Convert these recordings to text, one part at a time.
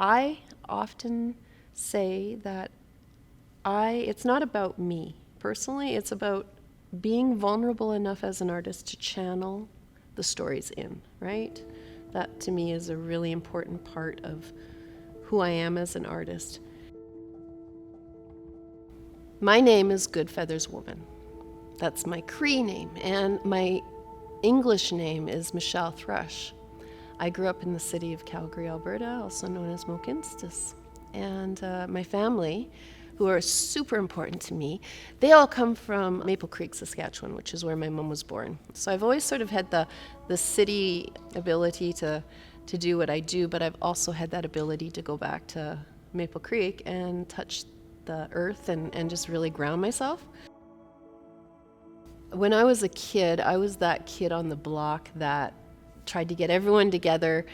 I often say that it's not about me personally, it's about being vulnerable enough as an artist to channel the stories in, right? That to me is a really important part of who I am as an artist. My name is Good Feathers Woman. That's my Cree name, and my English name is Michelle Thrush. I grew up in the city of Calgary, Alberta, also known as Mohkinstsis. And my family, who are super important to me, they all come from Maple Creek, Saskatchewan, which is where my mom was born. So I've always sort of had the city ability to do what I do, but I've also had that ability to go back to Maple Creek and touch the earth and just really ground myself. When I was a kid, I was that kid on the block that tried to get everyone together,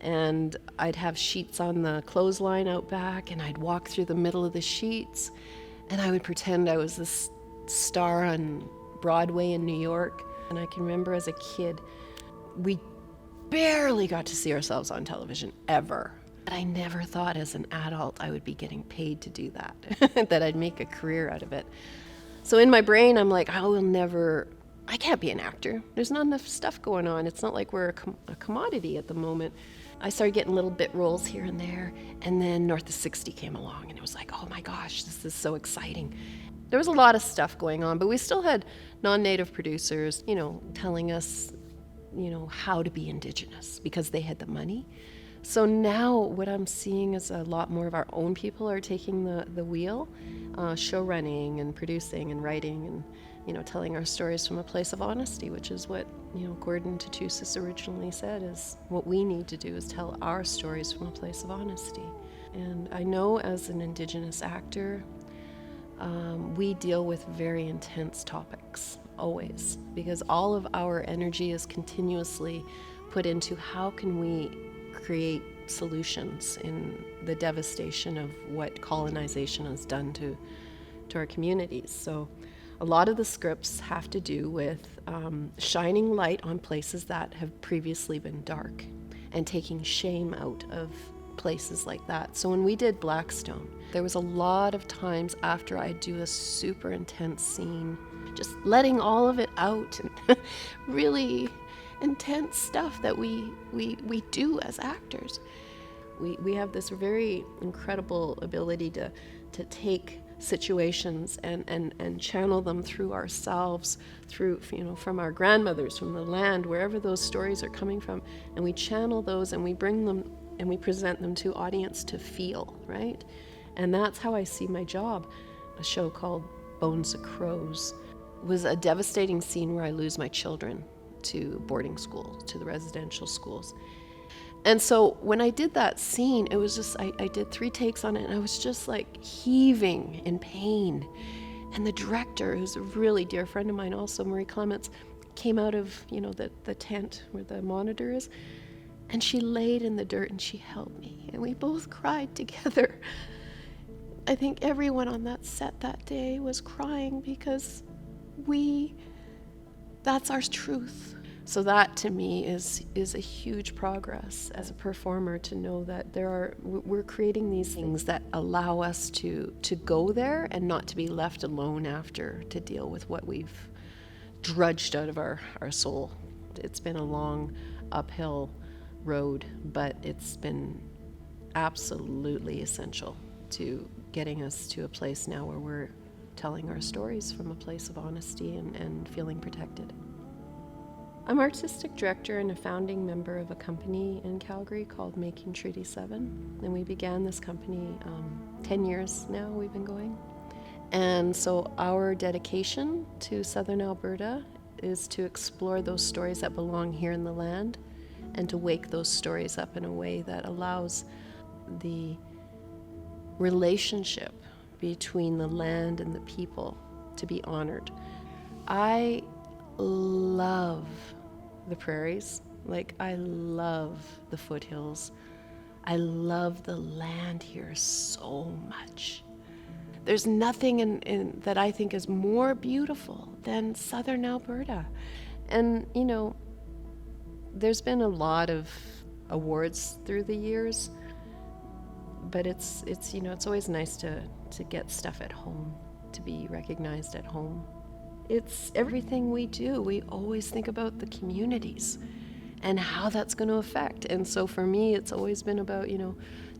and I'd have sheets on the clothesline out back, and I'd walk through the middle of the sheets, and I would pretend I was this star on Broadway in New York. And I can remember as a kid, we barely got to see ourselves on television, ever. But I never thought as an adult I would be getting paid to do that, that I'd make a career out of it. So in my brain, I'm like, I can't be an actor. There's not enough stuff going on. It's not like we're a commodity at the moment. I started getting little bit roles here and there, and then North of 60 came along, and it was like, oh my gosh, this is so exciting. There was a lot of stuff going on, but we still had non-native producers, telling us, how to be Indigenous because they had the money. So now what I'm seeing is a lot more of our own people are taking the wheel, show running and producing and writing and, telling our stories from a place of honesty, which is what, Gordon Tatusis originally said is what we need to do is tell our stories from a place of honesty. And I know as an Indigenous actor, we deal with very intense topics, always, because all of our energy is continuously put into how can we create solutions in the devastation of what colonization has done to our communities. So a lot of the scripts have to do with shining light on places that have previously been dark and taking shame out of places like that. So when we did Blackstone, there was a lot of times after I'd do a super intense scene, just letting all of it out and really intense stuff that we do as actors. We have this very incredible ability to take situations and channel them through ourselves, through from our grandmothers, from the land, wherever those stories are coming from, and we channel those and we bring them and we present them to audience to feel, right? And that's how I see my job. A show called Bones of Crows was a devastating scene where I lose my children to boarding school, to the residential schools. And so when I did that scene, it was just, I did 3 takes on it, and I was just like heaving in pain. And the director, who's a really dear friend of mine also, Marie Clements, came out of, the tent where the monitor is, and she laid in the dirt and she held me, and we both cried together. I think everyone on that set that day was crying because that's our truth. So that to me is a huge progress as a performer, to know that we're creating these things that allow us to go there and not to be left alone after to deal with what we've drudged out of our soul. It's been a long uphill road, but it's been absolutely essential to getting us to a place now where we're telling our stories from a place of honesty and feeling protected. I'm artistic director and a founding member of a company in Calgary called Making Treaty 7. And we began this company 10 years now we've been going. And so our dedication to Southern Alberta is to explore those stories that belong here in the land and to wake those stories up in a way that allows the relationship between the land and the people to be honored. I love the prairies. I love the foothills. I love the land here so much. There's nothing in that I think is more beautiful than Southern Alberta. And, there's been a lot of awards through the years, but it's it's always nice to get stuff at home, to be recognized at home. It's everything we do. We always think about the communities and how that's going to affect. And so for me, it's always been about,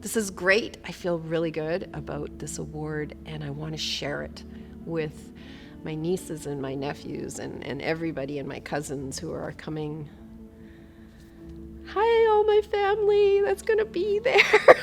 this is great. I feel really good about this award, and I want to share it with my nieces and my nephews and everybody and my cousins who are coming. Hi, all my family that's going to be there.